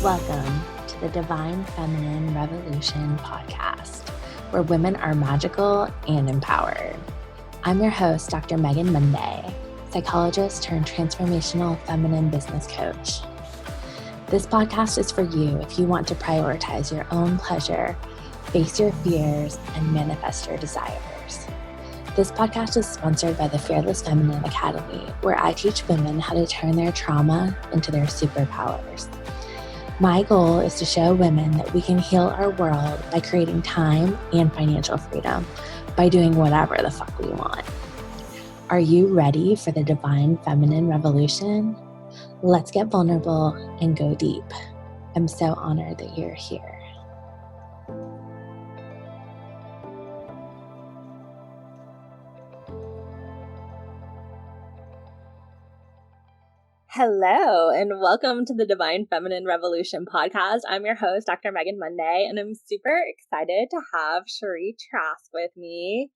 Welcome to the Divine Feminine Revolution podcast, where women are magical and empowered. I'm your host, Dr. Megan Monday, psychologist turned transformational feminine business coach. This podcast is for you if you want to prioritize your own pleasure, face your fears, and manifest your desires. This podcast is sponsored by the Fearless Feminine Academy, where I teach women how to turn their trauma into their superpowers. My goal is to show women that we can heal our world by creating time and financial freedom by doing whatever the fuck we want. Are you ready for the Divine Feminine Revolution? Let's get vulnerable and go deep. I'm so honored that you're here. Hello, and welcome to the Divine Feminine Revolution podcast. I'm your host, Dr. Megan Monday, and I'm super excited to have Sheree Trask with me.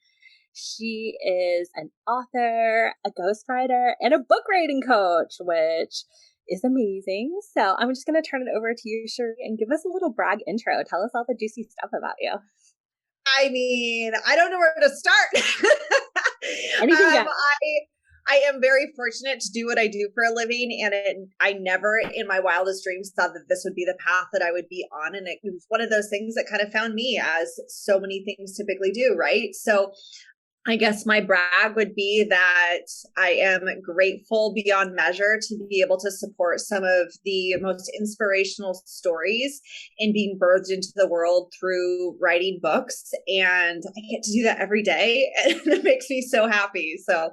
She is an author, a ghostwriter, and a book writing coach, which is amazing. So I'm just going to turn it over to you, Sheree, and give us a little brag intro. Tell us all the juicy stuff about you. I mean, I don't know where to start. I am very fortunate to do what I do for a living, and I never in my wildest dreams thought that this would be the path that I would be on. And it was one of those things that kind of found me, as so many things typically do, right? So I guess my brag would be that I am grateful beyond measure to be able to support some of the most inspirational stories and being birthed into the world through writing books. And I get to do that every day, and it makes me so happy. So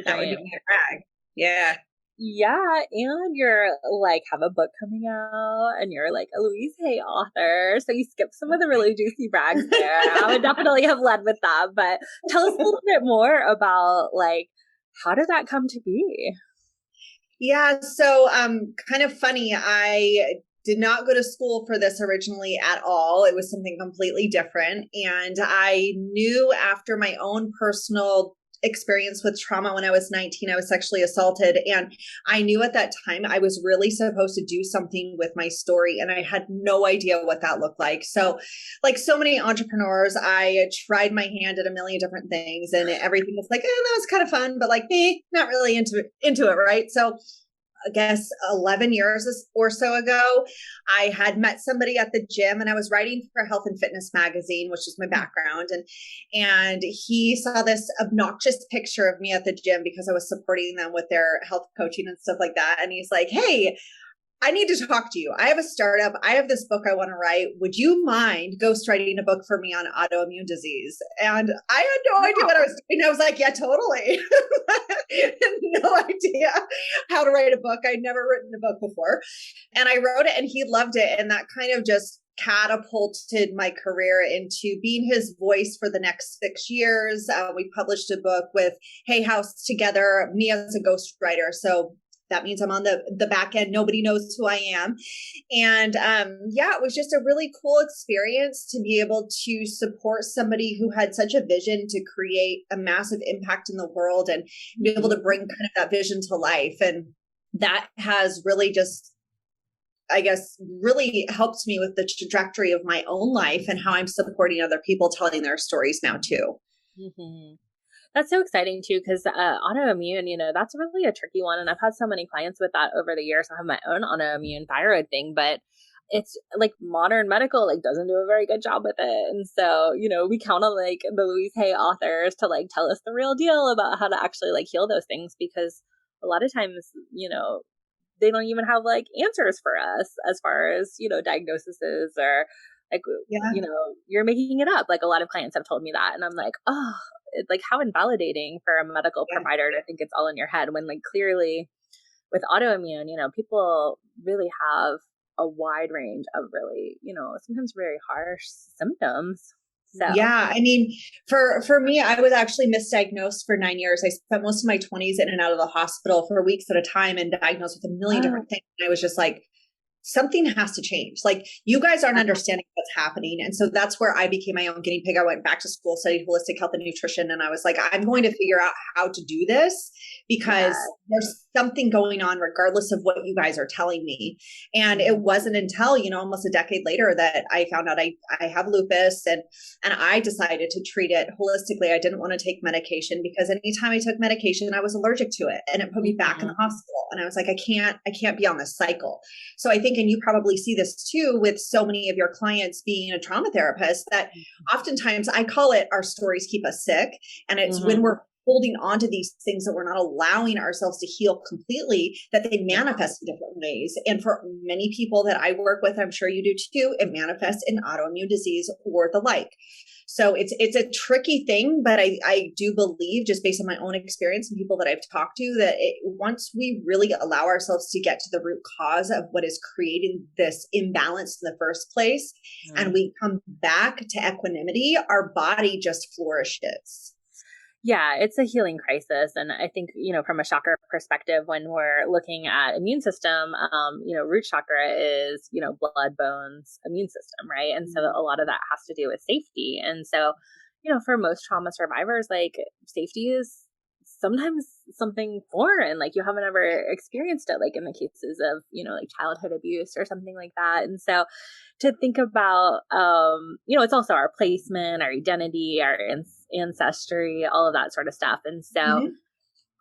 that would be my brag. Yeah. Yeah, and you're like have a book coming out, and you're like a Louise Hay author. So you skipped some of the really juicy brags there. I would definitely have led with that, but tell us a little bit more about like how did that come to be? Yeah, so kind of funny. I did not go to school for this originally at all. It was something completely different, and I knew after my own personal experience with trauma when I was 19, I was sexually assaulted. And I knew at that time I was really supposed to do something with my story. And I had no idea what that looked like. So like so many entrepreneurs, I tried my hand at a million different things, and everything was like, that was kind of fun, but like, not really into it. Right. So I guess 11 years or so ago, I had met somebody at the gym, and I was writing for Health and Fitness magazine, which was my background. And he saw this obnoxious picture of me at the gym because I was supporting them with their health coaching and stuff like that. And he's like, "Hey, I need to talk to you. I have a startup. I have this book I want to write. Would you mind ghostwriting a book for me on autoimmune disease?" And I had no idea what I was doing. I was like, yeah, totally. No idea how to write a book. I'd never written a book before. And I wrote it, and he loved it. And that kind of just catapulted my career into being his voice for the next 6 years. We published a book with Hay House together, me as a ghostwriter. So that means I'm on the back end. Nobody knows who I am. And it was just a really cool experience to be able to support somebody who had such a vision to create a massive impact in the world and be able to bring kind of that vision to life. And that has really just, I guess, really helped me with the trajectory of my own life and how I'm supporting other people telling their stories now too. Mm-hmm. That's so exciting too, because autoimmune, that's really a tricky one. And I've had so many clients with that over the years. I have my own autoimmune thyroid thing, but it's like modern medical doesn't do a very good job with it. And so, we count on the Louise Hay authors to tell us the real deal about how to actually heal those things, because a lot of times, they don't even have answers for us as far as, diagnoses or you're making it up. A lot of clients have told me that. And I'm like, oh, it's how invalidating for a medical provider to think it's all in your head when clearly with autoimmune, people really have a wide range of really, sometimes very harsh symptoms. So yeah, I mean, for me, I was actually misdiagnosed for 9 years. I spent most of my 20s in and out of the hospital for weeks at a time and diagnosed with a million different things. And I was just like, something has to change. Like, you guys aren't understanding what's happening. And so that's where I became my own guinea pig. I went back to school, studied holistic health and nutrition. And I was like, I'm going to figure out how to do this because there's something going on regardless of what you guys are telling me. And it wasn't until, almost a decade later that I found out I have lupus, and I decided to treat it holistically. I didn't want to take medication because anytime I took medication, I was allergic to it, and it put me back in the hospital. And I was like, I can't be on this cycle. So I think, and you probably see this too with so many of your clients being a trauma therapist, that oftentimes I call it our stories keep us sick. And it's when we're holding on to these things that we're not allowing ourselves to heal completely, that they manifest in different ways. And for many people that I work with, I'm sure you do too, it manifests in autoimmune disease or the like. So it's a tricky thing, but I do believe, just based on my own experience and people that I've talked to, that once we really allow ourselves to get to the root cause of what is creating this imbalance in the first place, and we come back to equanimity, our body just flourishes. Yeah, it's a healing crisis. And I think, from a chakra perspective, when we're looking at immune system, root chakra is, blood, bones, immune system, right? And so a lot of that has to do with safety. And so, for most trauma survivors, like, safety is sometimes something foreign, like you haven't ever experienced it, like in the cases of, like childhood abuse or something like that. And so to think about, it's also our placement, our identity, our ancestry, all of that sort of stuff. And so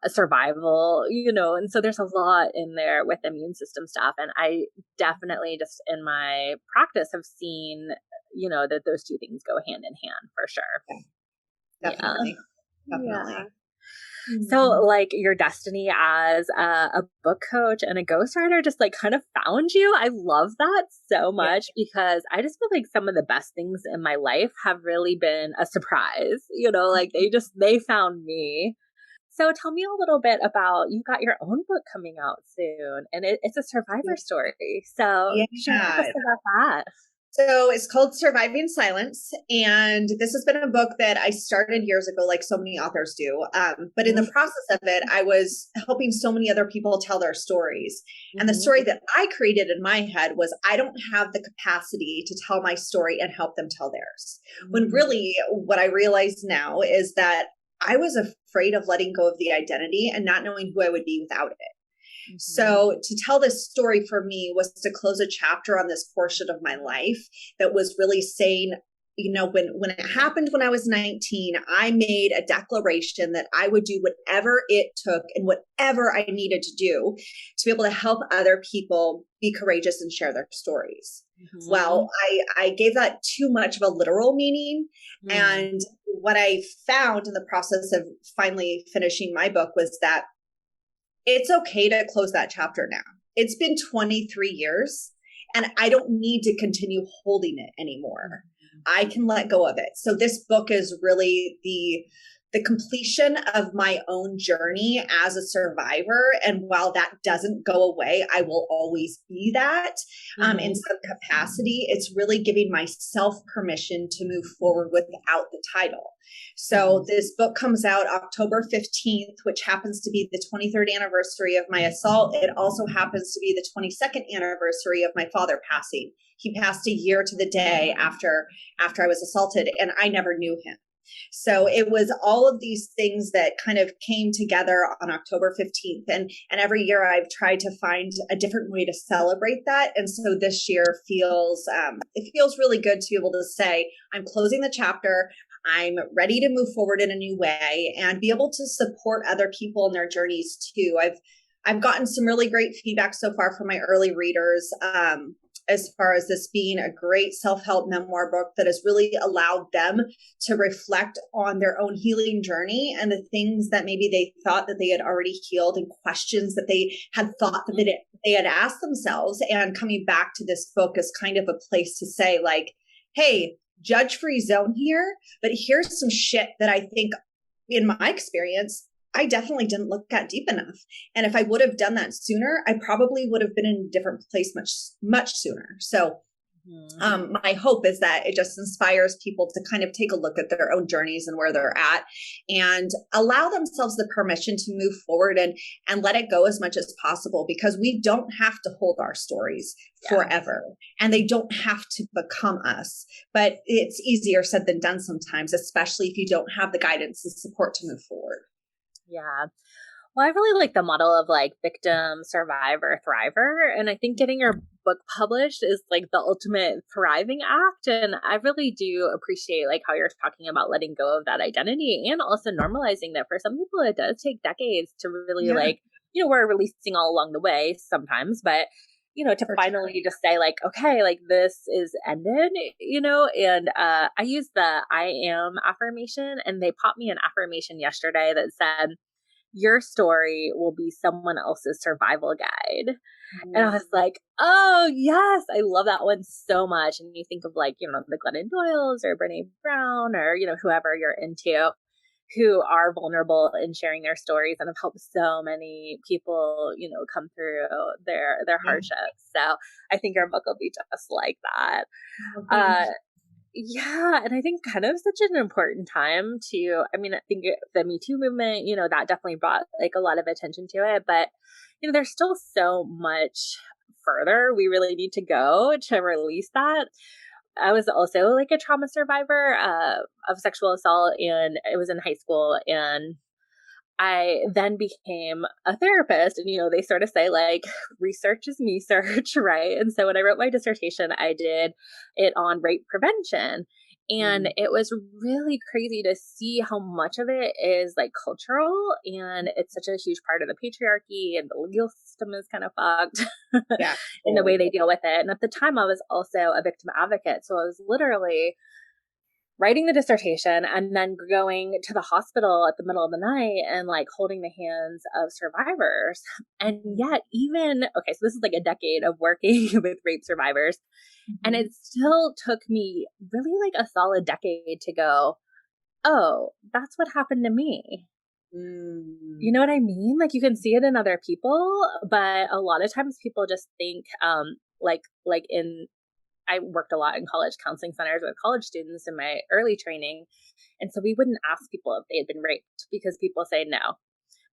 a survival, and so there's a lot in there with immune system stuff. And I definitely just in my practice have seen, that those two things go hand in hand for sure. Definitely. Yeah. So like your destiny as a book coach and a ghostwriter just like kind of found you. I love that so much because I just feel like some of the best things in my life have really been a surprise, like they found me. So tell me a little bit about, you got your own book coming out soon, and it's a survivor story. So share with us about that. So it's called Surviving Silence. And this has been a book that I started years ago, like so many authors do. But in the process of it, I was helping so many other people tell their stories. And the story that I created in my head was, I don't have the capacity to tell my story and help them tell theirs. When really what I realize now is that I was afraid of letting go of the identity and not knowing who I would be without it. So to tell this story for me was to close a chapter on this portion of my life that was really saying, when it happened when I was 19, I made a declaration that I would do whatever it took and whatever I needed to do to be able to help other people be courageous and share their stories. Well, I gave that too much of a literal meaning. And what I found in the process of finally finishing my book was that it's okay to close that chapter now. It's been 23 years and I don't need to continue holding it anymore. I can let go of it. So this book is really the completion of my own journey as a survivor. And while that doesn't go away, I will always be that in some capacity. It's really giving myself permission to move forward without the title. So this book comes out October 15th, which happens to be the 23rd anniversary of my assault. It also happens to be the 22nd anniversary of my father passing. He passed a year to the day after I was assaulted, and I never knew him. So it was all of these things that kind of came together on October 15th. And every year I've tried to find a different way to celebrate that. And so this year it feels really good to be able to say, I'm closing the chapter. I'm ready to move forward in a new way and be able to support other people in their journeys too. I've gotten some really great feedback so far from my early readers, as far as this being a great self-help memoir book that has really allowed them to reflect on their own healing journey and the things that maybe they thought that they had already healed and questions that they had thought that they had asked themselves. And coming back to this book is kind of a place to say, like, hey, judge-free zone here, but here's some shit that I think, in my experience, I definitely didn't look at deep enough. And if I would have done that sooner, I probably would have been in a different place much, much sooner. So My hope is that it just inspires people to kind of take a look at their own journeys and where they're at and allow themselves the permission to move forward and let it go as much as possible, because we don't have to hold our stories forever and they don't have to become us. But it's easier said than done sometimes, especially if you don't have the guidance and support to move forward. Yeah. Well, I really like the model of like victim, survivor, thriver. And I think getting your book published is like the ultimate thriving act. And I really do appreciate like how you're talking about letting go of that identity and also normalizing that for some people, it does take decades to really like, we're releasing all along the way sometimes, but to finally just say like, okay, like this is ended, and I use the I am affirmation, and they popped me an affirmation yesterday that said, your story will be someone else's survival guide. And I was like, oh yes, I love that one so much. And you think of like, the Glennon Doyles or Brene Brown or, whoever you're into, who are vulnerable in sharing their stories and have helped so many people, come through their hardships. So I think your book will be just like that. Yeah. And I think kind of such an important time I think the Me Too movement, that definitely brought like a lot of attention to it, but, there's still so much further we really need to go to release that. I was also like a trauma survivor of sexual assault, and it was in high school, and I then became a therapist, and they sort of say like research is me search, right? And so when I wrote my dissertation, I did it on rape prevention. And it was really crazy to see how much of it is like cultural, and it's such a huge part of the patriarchy, and the legal system is kind of fucked in the way they deal with it. And at the time I was also a victim advocate. So I was literally writing the dissertation and then going to the hospital at the middle of the night and like holding the hands of survivors. And yet so this is like a decade of working with rape survivors. And it still took me really like a solid decade to go, oh, that's what happened to me. You know what I mean? Like you can see it in other people, but a lot of times people just think I worked a lot in college counseling centers with college students in my early training. And so we wouldn't ask people if they had been raped because people say no.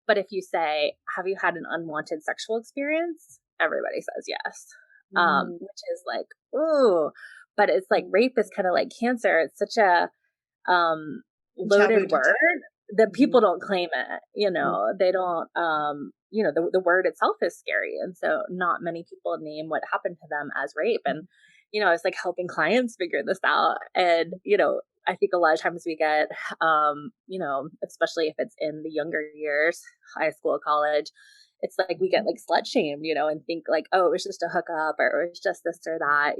But if you say, have you had an unwanted sexual experience? Everybody says yes, which is like, ooh. But it's like rape is kind of like cancer. It's such a loaded word that people don't claim it. They don't, the word itself is scary. And so not many people name what happened to them as rape. And it's like helping clients figure this out. And, I think a lot of times we get, especially if it's in the younger years, high school, college, it's like we get like slut shamed, and think like, oh, it was just a hookup or it was just this or that,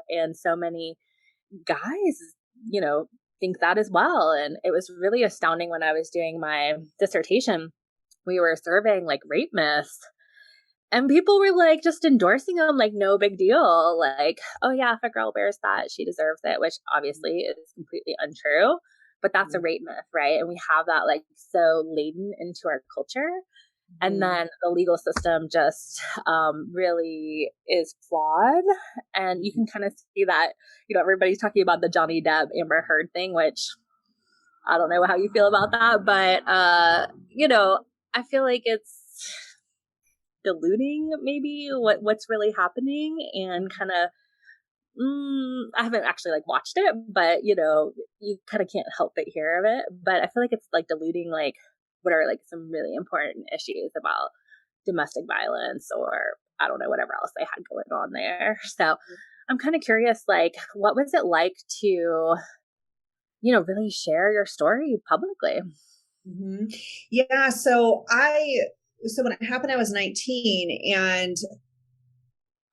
and so many guys, think that as well. And it was really astounding when I was doing my dissertation, we were surveying like rape myths. And people were like just endorsing them, like no big deal. Like, oh yeah, if a girl wears that, she deserves it, which obviously is completely untrue. But that's a rape myth, right? And we have that like so laden into our culture. And then the legal system just really is flawed. And you can kind of see that, everybody's talking about the Johnny Depp Amber Heard thing, which I don't know how you feel about that. But, I feel like it's diluting maybe what's really happening, and kind of I haven't actually like watched it, but you kind of can't help but hear of it. But I feel like it's like diluting like what are like some really important issues about domestic violence, or I don't know, whatever else they had going on there. So I'm kind of curious, like, what was it like to really share your story publicly? Yeah, so when it happened, I was 19, and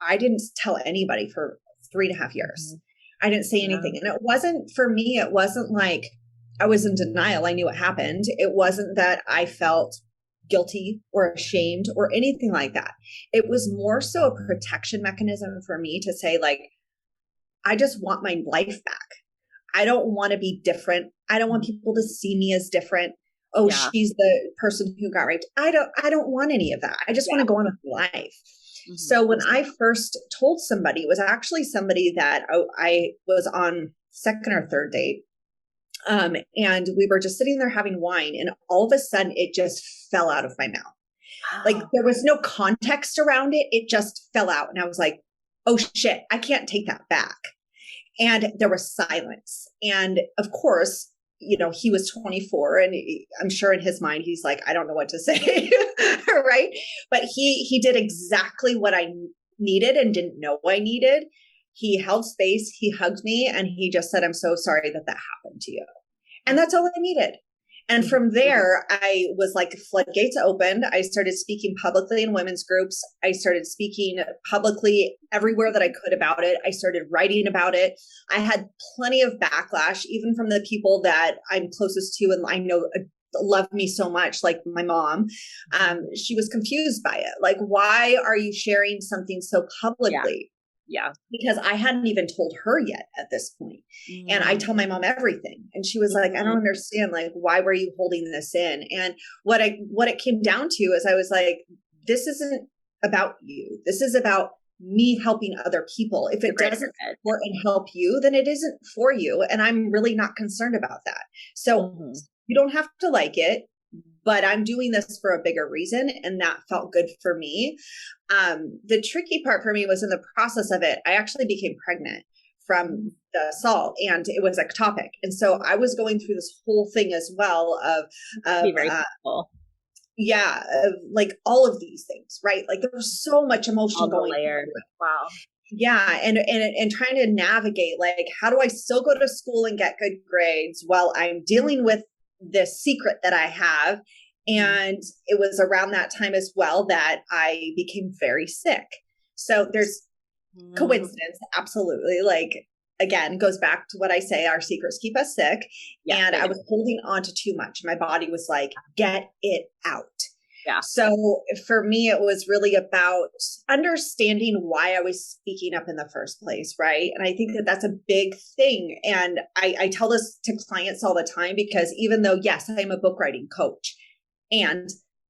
I didn't tell anybody for 3.5 years. I didn't say anything. And it wasn't, for me, it wasn't like I was in denial. I knew what happened. It wasn't that I felt guilty or ashamed or anything like that. It was more so a protection mechanism for me to say, like, I just want my life back. I don't want to be different. I don't want people to see me as different. Oh, yeah. She's the person who got raped. I don't want any of that. I just want to go on with life. So when I first told somebody, it was actually somebody that I was on second or third date. And we were just sitting there having wine, and all of a sudden it just fell out of my mouth. Wow. Like there was no context around it. It just fell out. And I was like, oh shit, I can't take that back. And there was silence. And of course, he was 24, and I'm sure in his mind, he's like, I don't know what to say. Right. But he did exactly what I needed and didn't know I needed. He held space, he hugged me, and he just said, I'm so sorry that happened to you. And that's all I needed. And from there, I was like, floodgates opened. I started speaking publicly in women's groups. I started speaking publicly everywhere that I could about it. I started writing about it. I had plenty of backlash, even from the people that I'm closest to and I know love me so much, like my mom. She was confused by it. Like, why are you sharing something so publicly? Yeah. Because I hadn't even told her yet at this point. And I tell my mom everything. And she was like, I don't understand. Like, why were you holding this in? And what it came down to is I was like, this isn't about you. This is about me helping other people. If it doesn't support and help you, then it isn't for you. And I'm really not concerned about that. So you don't have to like it, but I'm doing this for a bigger reason. And that felt good for me. The tricky part for me was in the process of it, I actually became pregnant from the assault, and it was ectopic. And so I was going through this whole thing as well of like all of these things, right? Like there was so much emotion going on. Wow. Yeah. And trying to navigate, like, how do I still go to school and get good grades while I'm dealing with this secret that I have? And it was around that time as well that I became very sick. So there's coincidence. Absolutely. Like, again, goes back to what I say, our secrets keep us sick. And I was holding on to too much. My body was like, get it out. Yeah. So for me, it was really about understanding why I was speaking up in the first place. Right. And I think that that's a big thing. And I tell this to clients all the time, because even though, yes, I'm a book writing coach, and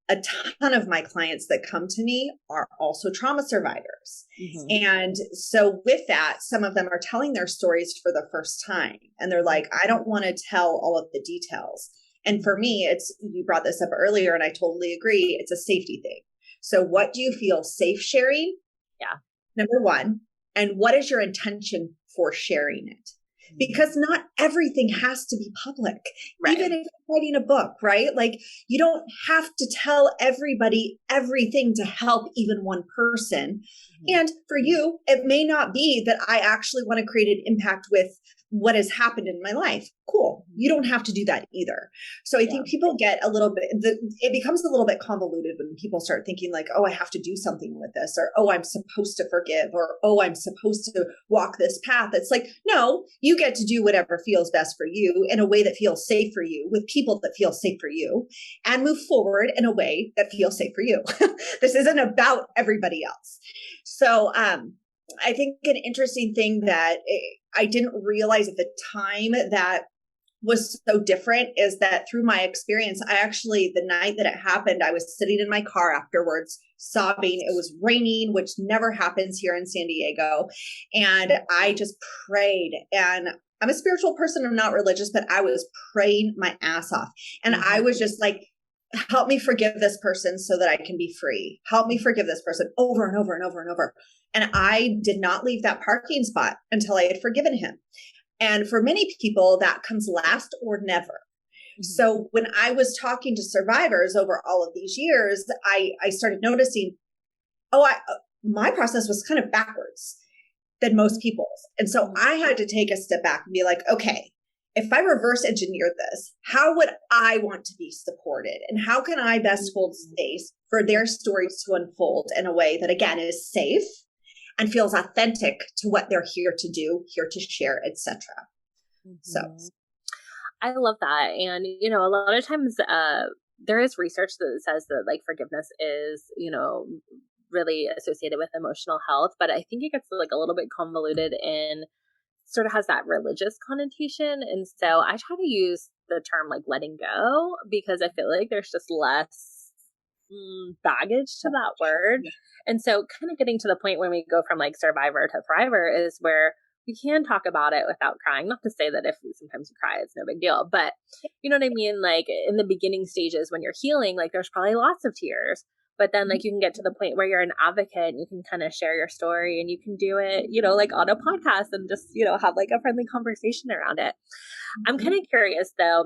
a ton of my clients that come to me are also trauma survivors. And so with that, some of them are telling their stories for the first time. And they're like, I don't want to tell all of the details. And for me, you brought this up earlier, and I totally agree. It's a safety thing. So what do you feel safe sharing? Yeah. Number one. And what is your intention for sharing it? Because not everything has to be public, even if you're writing a book, right? Like, you don't have to tell everybody everything to help even one person. And for you, it may not be that I actually want to create an impact with what has happened in my life. Cool. You don't have to do that either. So I think people get a little bit, it becomes a little bit convoluted when people start thinking like, oh, I have to do something with this, or, oh, I'm supposed to forgive, or, oh, I'm supposed to walk this path. It's like, no, you get to do whatever feels best for you in a way that feels safe for you, with people that feel safe for you, and move forward in a way that feels safe for you. This isn't about everybody else. So, I think an interesting thing that I didn't realize at the time that was so different is that through my experience, the night that it happened, I was sitting in my car afterwards, sobbing. It was raining, which never happens here in San Diego. And I just prayed. And I'm a spiritual person. I'm not religious, but I was praying my ass off. And I was just like, help me forgive this person so that I can be free. Help me forgive this person, over and over and over and over. And I did not leave that parking spot until I had forgiven him. And for many people, that comes last or never. So when I was talking to survivors over all of these years, I started noticing, my process was kind of backwards than most people's. And so I had to take a step back and be like, okay, if I reverse engineer this, how would I want to be supported? And how can I best hold space for their stories to unfold in a way that, again, is safe and feels authentic to what they're here to do, here to share, etc. So I love that. And, a lot of times there is research that says that like forgiveness is, really associated with emotional health, but I think it gets like a little bit convoluted and sort of has that religious connotation. And so I try to use the term like letting go, because I feel like there's just less baggage to that word. And so kind of getting to the point when we go from like survivor to thriver is where we can talk about it without crying. Not to say that if sometimes you cry, it's no big deal, but you know what I mean? Like in the beginning stages when you're healing, like there's probably lots of tears, but then like you can get to the point where you're an advocate and you can kind of share your story and you can do it, you know, like on a podcast and just, you know, have like a friendly conversation around it. I'm kind of curious though.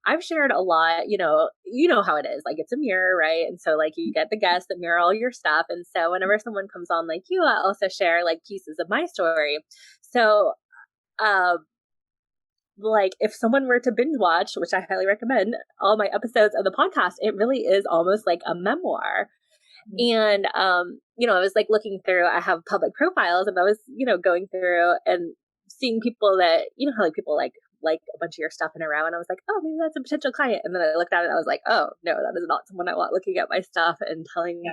I've shared a lot, you know how it is. Like it's a mirror, right? And so like you get the guests that mirror all your stuff. And so whenever someone comes on like you, I also share like pieces of my story. So, like if someone were to binge watch, which I highly recommend, all my episodes of the podcast, it really is almost like a memoir. And, you know, I was like looking through, I have public profiles and I was, you know, going through and seeing people that, you know, how like people like a bunch of your stuff in a row. And I was like, oh, maybe that's a potential client. And then I looked at it and I was like, oh no, that is not someone I want looking at my stuff and telling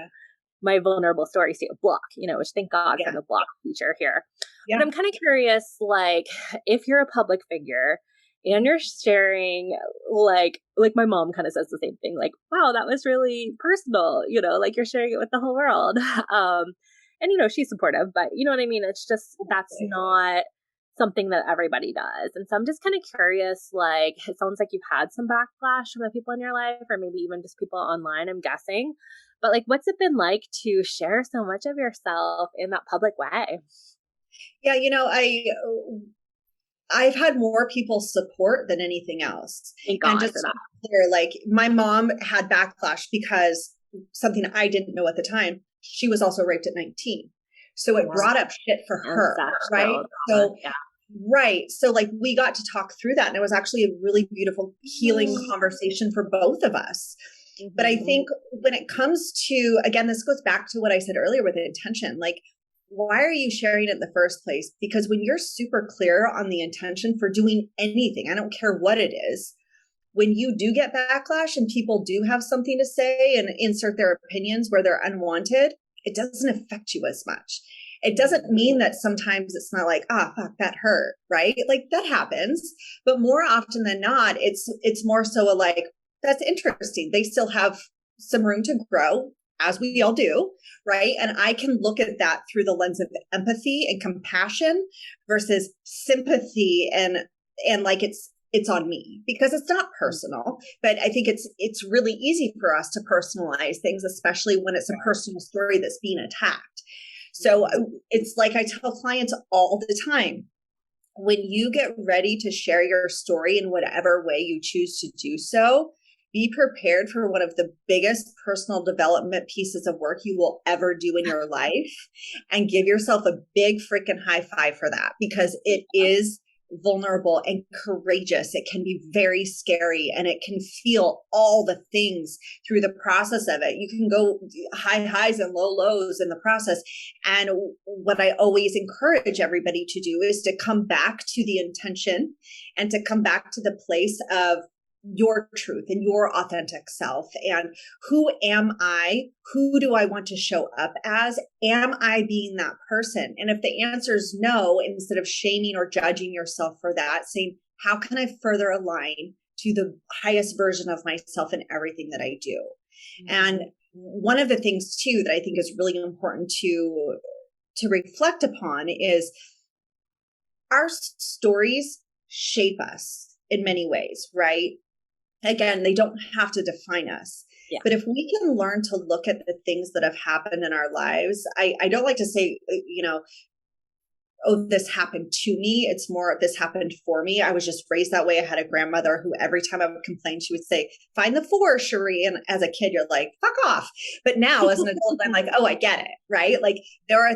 my vulnerable stories to a block, you know, which thank God for the block feature here. But I'm kind of curious, like if you're a public figure and you're sharing like my mom kind of says the same thing, like, wow, that was really personal, you know, like you're sharing it with the whole world. And, you know, she's supportive, but you know what I mean? It's just, that's not something that everybody does. And so I'm just kind of curious, like, it sounds like you've had some backlash from the people in your life, or maybe even just people online, I'm guessing. But like, what's it been like to share so much of yourself in that public way? Yeah, you know, I've had more people support than anything else. Thank God and just for that. Clear, like my mom had backlash because something I didn't know at the time, she was also raped at 19. So it brought up shit for her, right? So right. So like we got to talk through that and it was actually a really beautiful healing conversation for both of us. But I think when it comes to, again, this goes back to what I said earlier with the intention, like, why are you sharing it in the first place? Because when you're super clear on the intention for doing anything, I don't care what it is, when you do get backlash and people do have something to say and insert their opinions where they're unwanted, it doesn't affect you as much. It doesn't mean that sometimes it's not like, fuck, that hurt, right? Like that happens. But more often than not, it's more so a like, that's interesting. They still have some room to grow, as we all do, right? And I can look at that through the lens of empathy and compassion versus sympathy and like it's on me, because it's not personal. But I think it's really easy for us to personalize things, especially when it's a personal story that's being attacked. So it's like I tell clients all the time, when you get ready to share your story in whatever way you choose to do so, be prepared for one of the biggest personal development pieces of work you will ever do in your life, and give yourself a big freaking high five for that, because it is vulnerable and courageous. It can be very scary and it can feel all the things through the process of it. You can go high highs and low lows in the process. And what I always encourage everybody to do is to come back to the intention and to come back to the place of your truth and your authentic self. And who am I? Who do I want to show up as? Am I being that person? And if the answer is no, instead of shaming or judging yourself for that, saying, how can I further align to the highest version of myself in everything that I do? Mm-hmm. And one of the things too, that I think is really important to reflect upon is our stories shape us in many ways, right? Again, they don't have to define us. Yeah. But if we can learn to look at the things that have happened in our lives, I don't like to say, oh, this happened to me. It's more, this happened for me. I was just raised that way. I had a grandmother who every time I would complain, she would say, find the four, Sheree. And as a kid, you're like, fuck off. But now as an adult, I'm like, oh, I get it. Right. Like there are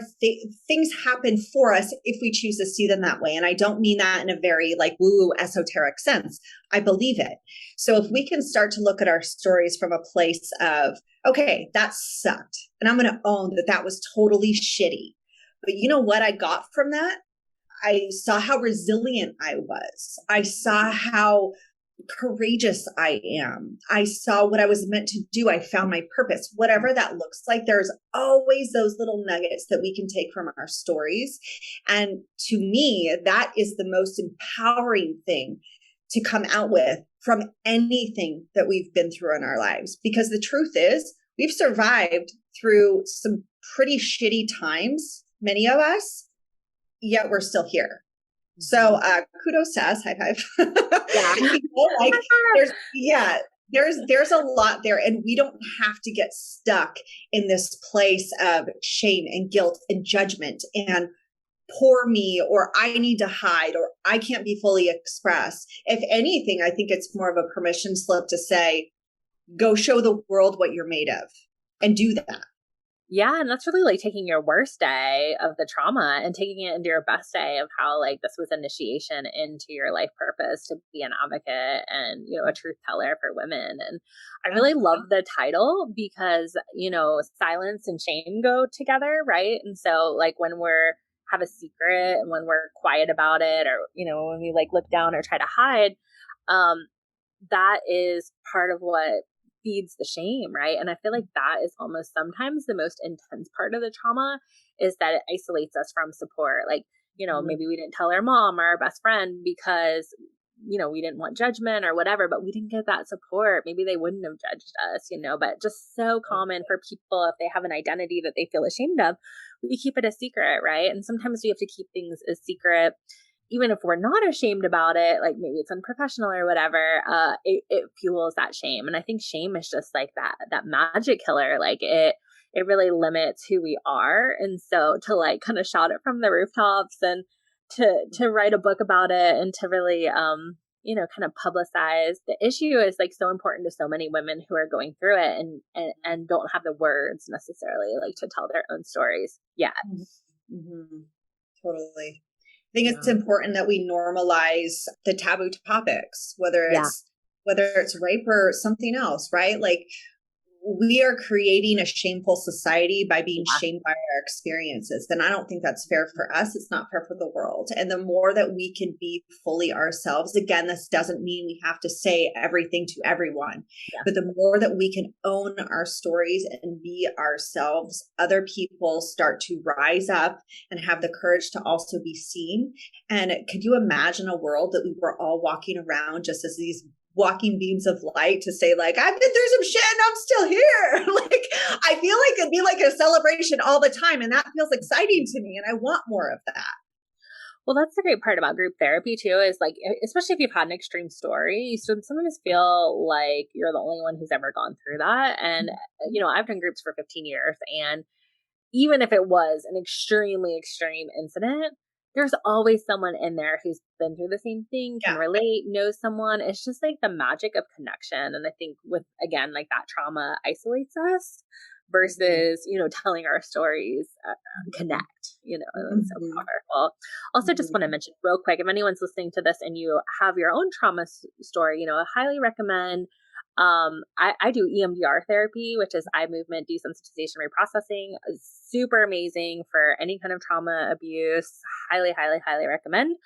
things happen for us if we choose to see them that way. And I don't mean that in a very like woo esoteric sense. I believe it. So if we can start to look at our stories from a place of, okay, that sucked. And I'm going to own that was totally shitty. But you know what I got from that? I saw how resilient I was. I saw how courageous I am. I saw what I was meant to do. I found my purpose, whatever that looks like. There's always those little nuggets that we can take from our stories. And to me, that is the most empowering thing to come out with from anything that we've been through in our lives. Because the truth is, we've survived through some pretty shitty times, many of us, yet we're still here. So kudos to us, high five. Yeah. There's a lot there, and we don't have to get stuck in this place of shame and guilt and judgment and poor me, or I need to hide, or I can't be fully expressed. If anything, I think it's more of a permission slip to say, go show the world what you're made of and do that. Yeah. And that's really like taking your worst day of the trauma and taking it into your best day of how like this was initiation into your life purpose to be an advocate and, a truth teller for women. And I really love the title because, silence and shame go together, right? And so like when we're have a secret and when we're quiet about it, or, when we like look down or try to hide, that is part of what feeds the shame, right? And I feel like that is almost sometimes the most intense part of the trauma is that it isolates us from support. Like, maybe we didn't tell our mom or our best friend because, we didn't want judgment or whatever, but we didn't get that support. Maybe they wouldn't have judged us, but just so common for people if they have an identity that they feel ashamed of, we keep it a secret, right? And sometimes we have to keep things a secret even if we're not ashamed about it, like maybe it's unprofessional or whatever, it fuels that shame. And I think shame is just like that magic killer. Like it really limits who we are. And so to like kind of shout it from the rooftops and to write a book about it and to really, kind of publicize the issue is like so important to so many women who are going through it and don't have the words necessarily like to tell their own stories yet. Mm-hmm. Totally. I think it's important that we normalize the taboo topics, whether it's rape or something else, right? Like we are creating a shameful society by being shamed by our experiences. And I don't think that's fair for us. It's not fair for the world. And the more that we can be fully ourselves, again, this doesn't mean we have to say everything to everyone, but the more that we can own our stories and be ourselves, other people start to rise up and have the courage to also be seen. And could you imagine a world that we were all walking around just as these walking beams of light to say like, I've been through some shit and I'm still here. Like, I feel like it'd be like a celebration all the time. And that feels exciting to me. And I want more of that. Well, that's the great part about group therapy too, is like, especially if you've had an extreme story, you sometimes feel like you're the only one who's ever gone through that. And, I've done groups for 15 years. And even if it was an extremely extreme incident, there's always someone in there who's been through the same thing, can relate, knows someone. It's just like the magic of connection. And I think with, again, like that trauma isolates us versus, telling our stories, connect, and so powerful. Also, just want to mention real quick, if anyone's listening to this and you have your own trauma story, I highly recommend I do EMDR therapy, which is eye movement desensitization reprocessing. Super amazing for any kind of trauma, abuse. Highly, highly, highly recommend.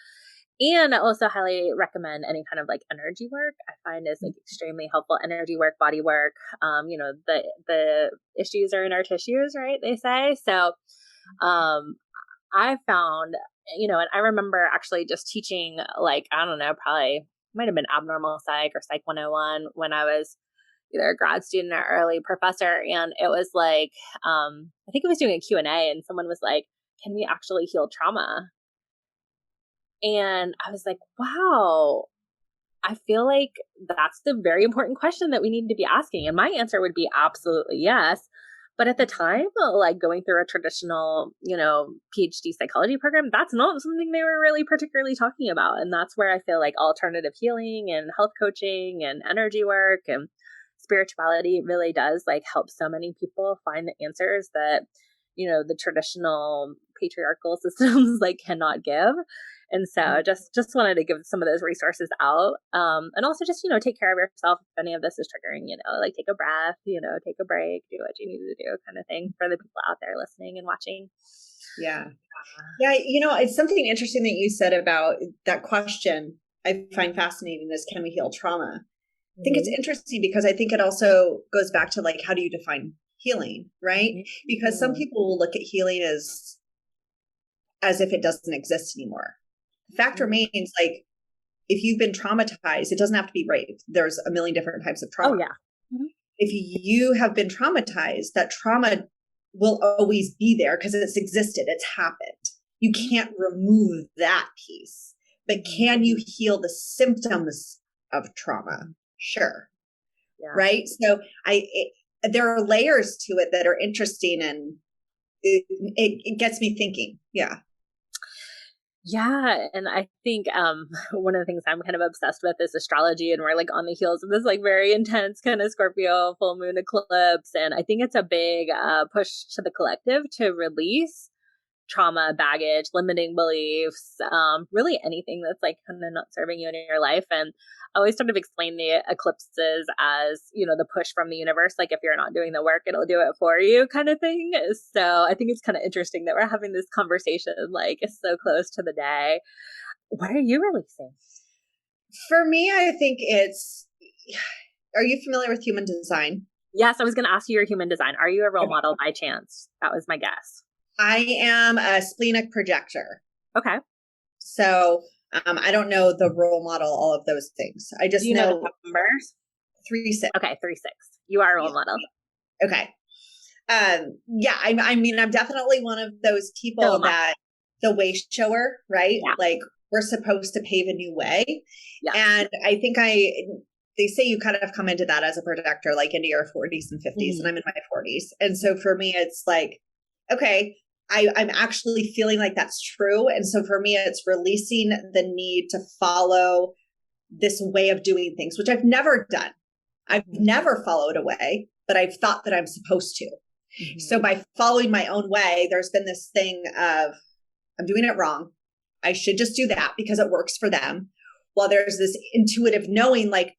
And I also highly recommend any kind of like energy work. I find is like extremely helpful. Energy work, body work. The issues are in our tissues, right? They say. So, I found, and I remember actually just teaching like, I don't know, probably might have been abnormal psych or psych 101 when I was either a grad student or early professor. And it was like, I think I was doing a Q&A and someone was like, can we actually heal trauma? And I was like, wow, I feel like that's the very important question that we need to be asking. And my answer would be absolutely yes. But at the time, like going through a traditional, PhD psychology program, that's not something they were really particularly talking about. And that's where I feel like alternative healing and health coaching and energy work and spirituality really does like help so many people find the answers that, the traditional patriarchal systems like cannot give. And so just wanted to give some of those resources out. And also just, take care of yourself if any of this is triggering, like take a breath, take a break, do what you need to do kind of thing for the people out there listening and watching. Yeah. Yeah. It's something interesting that you said about that question. I find fascinating is, can we heal trauma? I think it's interesting because I think it also goes back to like, how do you define healing, right? Because some people will look at healing as if it doesn't exist anymore. The fact remains, like, if you've been traumatized, it doesn't have to be rape. There's a million different types of trauma. Oh, yeah. if you have been traumatized, that trauma will always be there because it's existed, it's happened. You can't remove that piece, but can you heal the symptoms of trauma? Sure. Yeah. Right. So there are layers to it that are interesting, and it gets me thinking. Yeah. Yeah. And I think one of the things I'm kind of obsessed with is astrology, and we're like on the heels of this like very intense kind of Scorpio full moon eclipse. And I think it's a big push to the collective to release trauma, baggage, limiting beliefs, really anything that's like kind of not serving you in your life. And I always sort of explain the eclipses as, you know, the push from the universe. Like if you're not doing the work, it'll do it for you kind of thing. So I think it's kind of interesting that we're having this conversation, like it's so close to the day. What are you releasing? For me, I think are you familiar with human design? Yes, I was going to ask you your human design. Are you a role model by chance? That was my guess. I am a splenic projector. Okay. So I don't know the role model, all of those things. I just know the numbers. 3-6. Okay, 3-6. You are a role model. Okay. Yeah, I mean, I'm definitely one of those people that the way shower, right? Yeah. Like we're supposed to pave a new way. Yeah. And I think they say you kind of come into that as a projector, like into your 40s and 50s, and I'm in my 40s. And so for me, it's like, okay, I'm actually feeling like that's true. And so for me, it's releasing the need to follow this way of doing things, which I've never done. I've never followed a way, but I've thought that I'm supposed to. Mm-hmm. So by following my own way, there's been this thing of, I'm doing it wrong. I should just do that because it works for them. While there's this intuitive knowing like,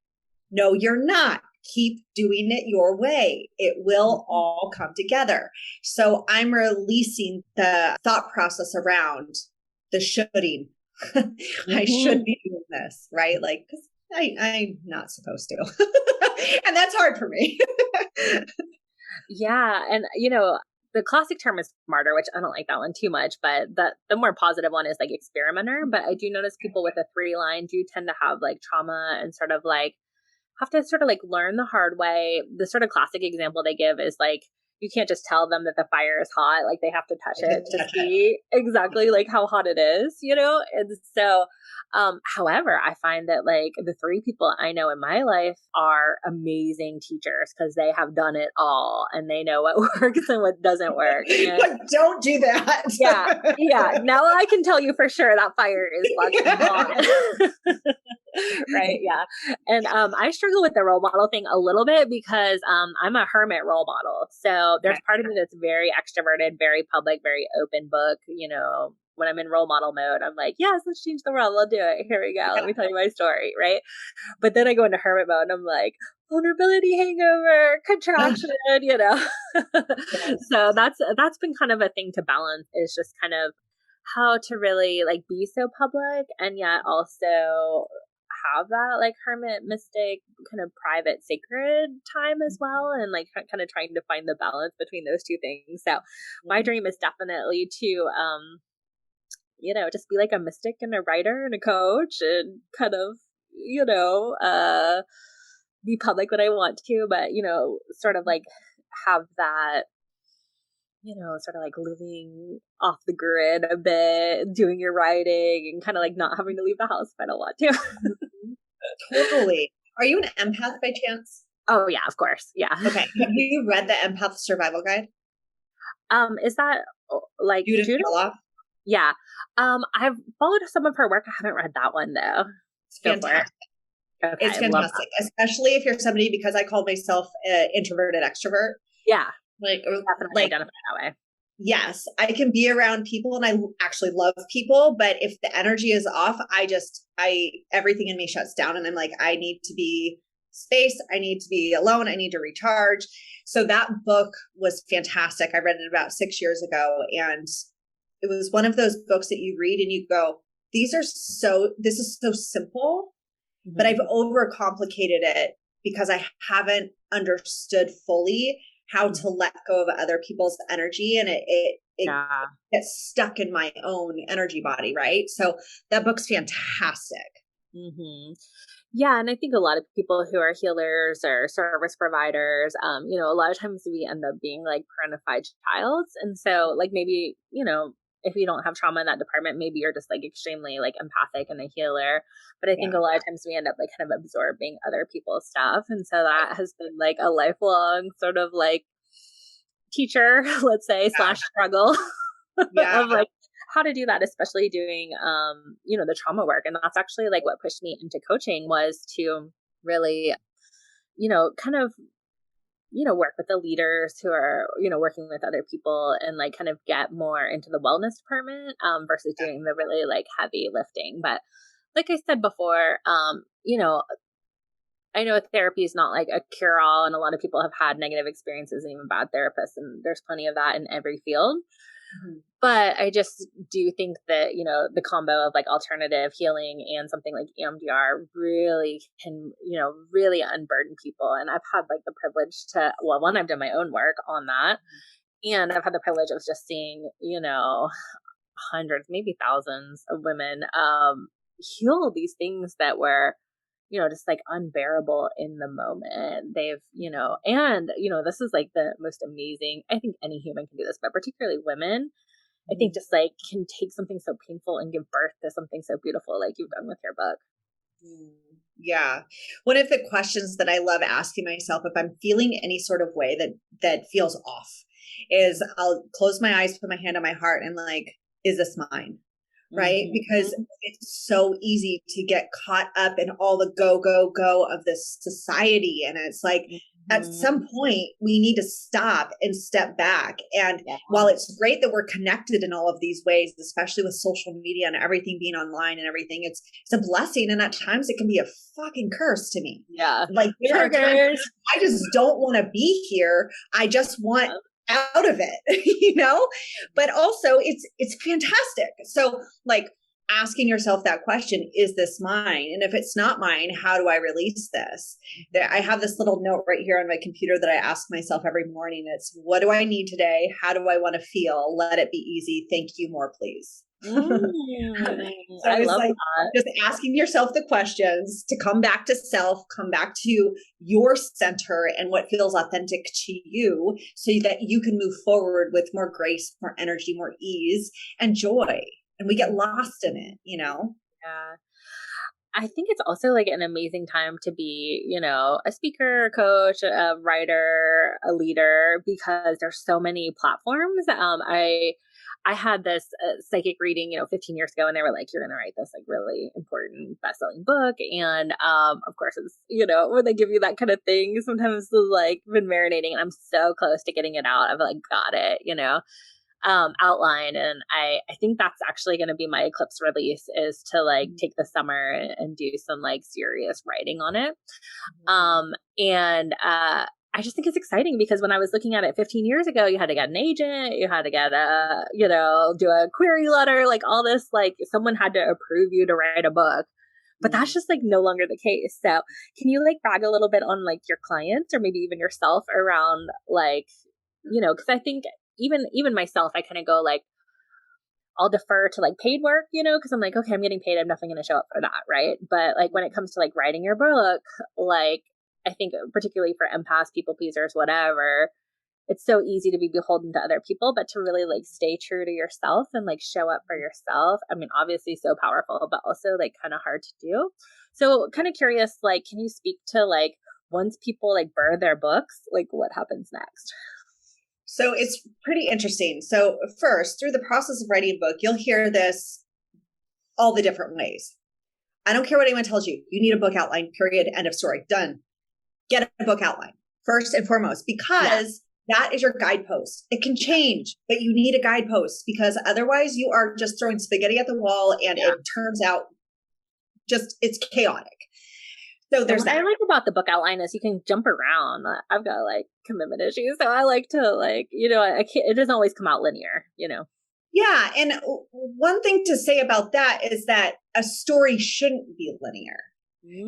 no, you're not. Keep doing it your way. It will all come together. So I'm releasing the thought process around the shoulding. I should be doing this, right? Like, because I'm not supposed to. And that's hard for me. Yeah. And, you know, the classic term is martyr, which I don't like that one too much, but the more positive one is like experimenter. But I do notice people with a 3 line do tend to have like trauma and sort of like have to sort of like learn the hard way. The sort of classic example they give is like, you can't just tell them that the fire is hot. Like they have to touch it to see exactly like how hot it is, you know? And so, however, I find that like the 3 people I know in my life are amazing teachers because they have done it all and they know what works and what doesn't work. And, like, don't do that. Yeah. Now I can tell you for sure that fire is hot. Right. Yeah. And I struggle with the role model thing a little bit because I'm a hermit role model. So there's part of me that's very extroverted, very public, very open book. You know, when I'm in role model mode, I'm like, yes, let's change the world. We'll do it. Here we go. Let me tell you my story. Right. But then I go into hermit mode and I'm like, vulnerability hangover, contraction, you know. So that's been kind of a thing to balance, is just kind of how to really like be so public and yet also have that like hermit mystic kind of private sacred time as well, and like kind of trying to find the balance between those two things. So my dream is definitely to you know, just be like a mystic and a writer and a coach and kind of, you know, be public when I want to, but you know, sort of like have that, you know, sort of like living off the grid a bit, doing your writing and kind of like not having to leave the house if I don't want to. Totally. Are you an empath by chance? Oh yeah, of course. Yeah. Okay. Have you read the Empath Survival Guide? Is that like Judith? Yeah. I've followed some of her work. I haven't read that one though. It's fantastic. Okay, it's fantastic, especially if you're somebody, because I call myself an introverted extrovert. Yeah. Definitely identify that way. Yes, I can be around people and I actually love people, but if the energy is off, everything in me shuts down and I'm like, I need to be space. I need to be alone. I need to recharge. So that book was fantastic. I read it about 6 years ago, and it was one of those books that you read and you go, this is so simple, but I've overcomplicated it because I haven't understood fully how to let go of other people's energy, and it gets stuck in my own energy body, right? So that book's fantastic. Mm-hmm. Yeah, and I think a lot of people who are healers or service providers, a lot of times we end up being like parentified childs. And so like maybe, if you don't have trauma in that department, maybe you're just like extremely like empathic and a healer. But I think a lot of times we end up like kind of absorbing other people's stuff. And so that has been like a lifelong sort of like teacher, let's say, slash struggle Yeah. of like how to do that, especially doing, the trauma work. And that's actually like what pushed me into coaching was to really, kind of, work with the leaders who are, working with other people and like kind of get more into the wellness department versus doing the really like heavy lifting. But like I said before, I know therapy is not like a cure all, and a lot of people have had negative experiences and even bad therapists, and there's plenty of that in every field. Mm-hmm. But I just do think that, the combo of like alternative healing and something like EMDR really can, really unburden people. And I've had like the privilege to, well, one, I've done my own work on that. And I've had the privilege of just seeing, hundreds, maybe thousands of women heal these things that were, just like unbearable in the moment. They've, this is like the most amazing, I think any human can do this, but particularly women, I think just like can take something so painful and give birth to something so beautiful like you've done with your book. Yeah. One of the questions that I love asking myself if I'm feeling any sort of way that feels off is I'll close my eyes, put my hand on my heart and like, is this mine? Right? Mm-hmm. Because it's so easy to get caught up in all the go, go, go of this society. And it's like, at some point we need to stop and step back. And while it's great that we're connected in all of these ways, especially with social media and everything being online and everything, it's a blessing. And at times it can be a fucking curse to me. Yeah. Like there are times I just don't want to be here. I just want out of it, but also it's fantastic. So like asking yourself that question, is this mine? And if it's not mine, how do I release this? I have this little note right here on my computer that I ask myself every morning. It's what do I need today? How do I want to feel? Let it be easy. Thank you, more please. So I love like that. Just asking yourself the questions to come back to self, come back to your center and what feels authentic to you so that you can move forward with more grace, more energy, more ease and joy. And we get lost in it, Yeah. I think it's also like an amazing time to be, a speaker, a coach, a writer, a leader, because there's so many platforms. I had this psychic reading, 15 years ago, and they were like, you're going to write this like really important best-selling book. And of course, it's, when they give you that kind of thing, sometimes it's like been marinating and I'm so close to getting it out. I've like got it, outline. And I think that's actually going to be my eclipse release is to like take the summer and do some like serious writing on it. I just think it's exciting because when I was looking at it 15 years ago, you had to get an agent, you had to get do a query letter, like all this, like someone had to approve you to write a book. But that's just like no longer the case. So can you like brag a little bit on like your clients or maybe even yourself around like, because I think even myself, I kind of go like, I'll defer to like paid work, because I'm like, okay, I'm getting paid. I'm definitely going to show up for that. Right. But like when it comes to like writing your book, like I think particularly for empaths, people pleasers, whatever, it's so easy to be beholden to other people, but to really like stay true to yourself and like show up for yourself. I mean, obviously so powerful, but also like kind of hard to do. So kind of curious, like, can you speak to like once people like burn their books, like what happens next? So it's pretty interesting. So first, through the process of writing a book, you'll hear this all the different ways. I don't care what anyone tells you. You need a book outline, period, end of story, done. Get a book outline first and foremost, because that is your guidepost. It can change, but you need a guidepost because otherwise you are just throwing spaghetti at the wall and it turns out it's chaotic. So there's what I like about the book outline is you can jump around. I've got like commitment issues, so I like to like, it doesn't always come out linear, Yeah. And one thing to say about that is that a story shouldn't be linear.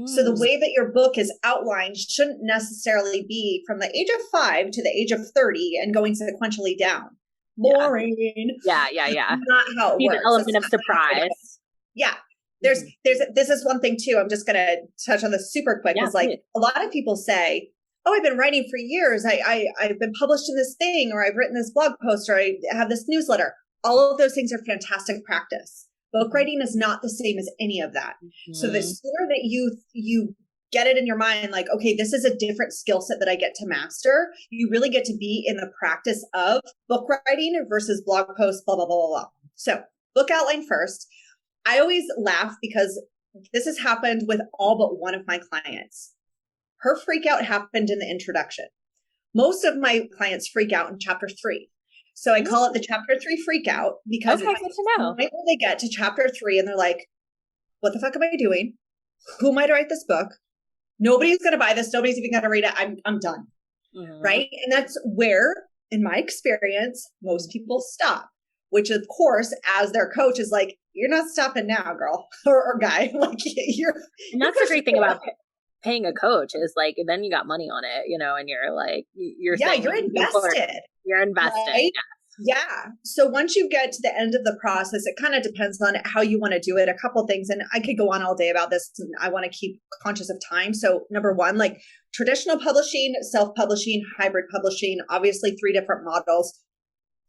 So the way that your book is outlined shouldn't necessarily be from the age of 5 to the age of 30 and going sequentially down. Boring. Yeah. Not how it works. The element of surprise. Yeah. This is one thing too. I'm just going to touch on this super quick. Is like a lot of people say, oh, I've been writing for years. I've been published in this thing, or I've written this blog post, or I have this newsletter. All of those things are fantastic practice. Book writing is not the same as any of that. So the sooner that you get it in your mind, like, okay, this is a different skill set that I get to master. You really get to be in the practice of book writing versus blog posts, blah, blah, blah, blah, blah. So book outline first. I always laugh because this has happened with all but one of my clients. Her freak out happened in the introduction. Most of my clients freak out in chapter 3. So I call it the chapter 3 freak out because good to know. Right when they get to chapter 3 and they're like, what the fuck am I doing? Who am I to write this book? Nobody's going to buy this. Nobody's even going to read it. I'm done. Right. And that's where, in my experience, most people stop, which of course, as their coach is like, you're not stopping now, girl or guy. Like and that's the great thing about paying a coach is like, then you got money on it, and you're like, you're invested. You're invested. Right? Yeah. So once you get to the end of the process, it kind of depends on how you want to do it. A couple of things, and I could go on all day about this, and I want to keep conscious of time. So number one, like traditional publishing, self-publishing, hybrid publishing, obviously 3 different models.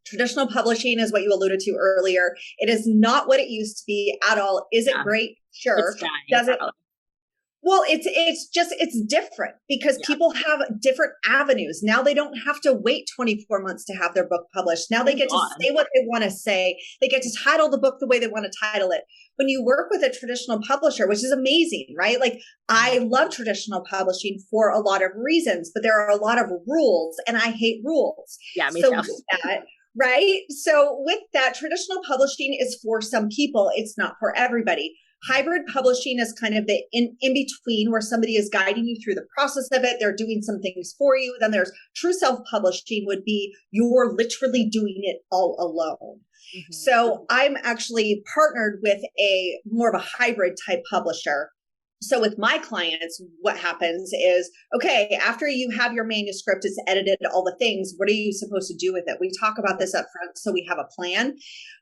Traditional publishing is what you alluded to earlier. It is not what it used to be at all. Is it great? Sure. Does it? Well, it's different because people have different avenues. Now they don't have to wait 24 months to have their book published. Now they get to say what they want to say. They get to title the book the way they want to title it. When you work with a traditional publisher, which is amazing, right? Like I love traditional publishing for a lot of reasons, but there are a lot of rules and I hate rules. Yeah, me too. Right. So with that, traditional publishing is for some people. It's not for everybody. Hybrid publishing is kind of the in between where somebody is guiding you through the process of it. They're doing some things for you. Then there's true self-publishing would be you're literally doing it all alone. So I'm actually partnered with a more of a hybrid type publisher. So with my clients, what happens is, okay, after you have your manuscript, it's edited, all the things, what are you supposed to do with it? We talk about this up front, so we have a plan,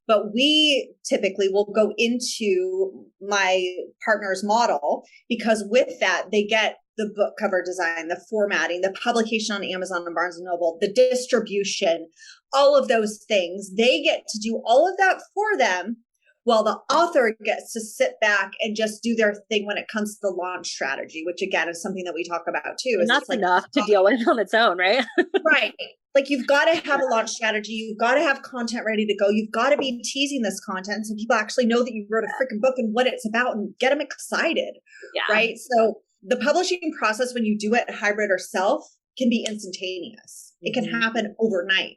but we typically will go into my partner's model because with that, they get the book cover design, the formatting, the publication on Amazon and Barnes & Noble, the distribution, all of those things. They get to do all of that for them. Well, the author gets to sit back and just do their thing when it comes to the launch strategy, which again is something that we talk about too. And that's like enough to deal with on its own, right? Right. Like you've got to have a launch strategy. You've got to have content ready to go. You've got to be teasing this content so people actually know that you wrote a freaking book and what it's about and get them excited. Yeah. Right. So the publishing process, when you do it hybrid or self, can be instantaneous. It can happen overnight.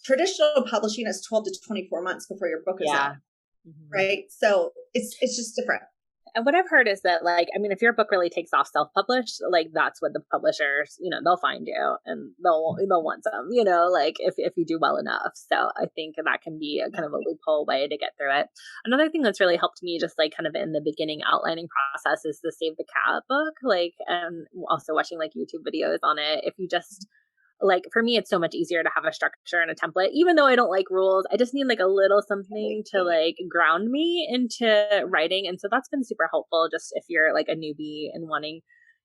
Traditional publishing is 12 to 24 months before your book is out. Right. So it's just different. And what I've heard is that, like, I mean, if your book really takes off self-published, like that's what the publishers, they'll find you and they'll want some, like if you do well enough. So I think that can be a kind of a loophole way to get through it. Another thing that's really helped me just like kind of in the beginning outlining process is the Save the Cat book, like, and also watching like YouTube videos on it. If you just like, for me, it's so much easier to have a structure and a template, even though I don't like rules. I just need like a little something to like ground me into writing. And so that's been super helpful just if you're like a newbie and wanting,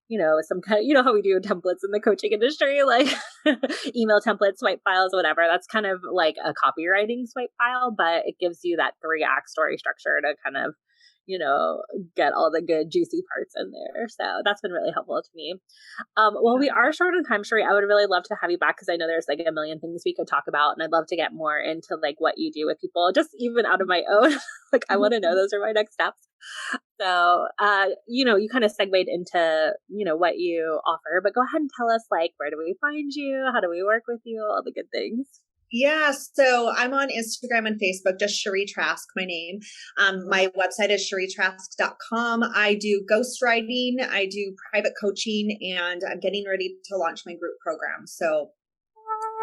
some kind of, how we do templates in the coaching industry, like email templates, swipe files, whatever. That's kind of like a copywriting swipe file, but it gives you that 3-act story structure to kind of, get all the good juicy parts in there. So that's been really helpful to me. Well, we are short on time, Sheree. I would really love to have you back because I know there's like a million things we could talk about, and I'd love to get more into like what you do with people, just even out of my own. Like I want to know, those are my next steps. So, you kind of segued into, what you offer, but go ahead and tell us like, where do we find you? How do we work with you? All the good things. Yeah. So I'm on Instagram and Facebook, just Sheree Trask, my name. My website is shereetrask.com. I do ghostwriting. I do private coaching, and I'm getting ready to launch my group program. So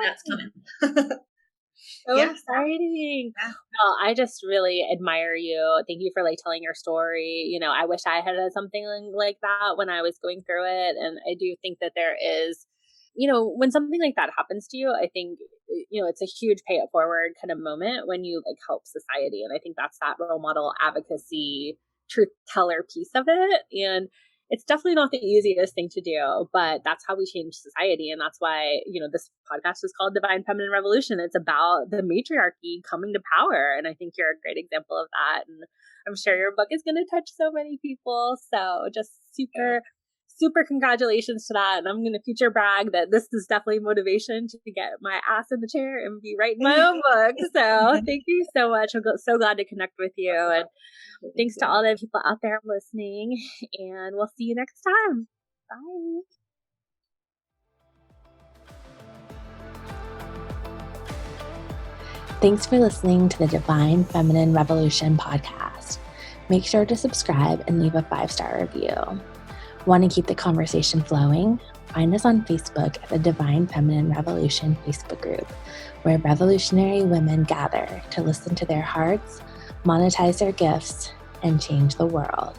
that's coming. So exciting. Well, I just really admire you. Thank you for like telling your story. I wish I had something like that when I was going through it. And I do think that there is, when something like that happens to you, I think, it's a huge pay it forward kind of moment when you like help society. And I think that's that role model advocacy truth teller piece of it. And it's definitely not the easiest thing to do, but that's how we change society. And that's why, this podcast is called Divine Feminine Revolution. It's about the matriarchy coming to power. And I think you're a great example of that. And I'm sure your book is going to touch so many people. So just super congratulations to that. And I'm going to future brag that this is definitely motivation to get my ass in the chair and be writing my own book. So thank you so much. I'm so glad to connect with you. And thanks to all the people out there listening. And we'll see you next time. Bye. Thanks for listening to the Divine Feminine Revolution podcast. Make sure to subscribe and leave a 5-star review. Want to keep the conversation flowing? Find us on Facebook at the Divine Feminine Revolution Facebook group, where revolutionary women gather to listen to their hearts, monetize their gifts, and change the world.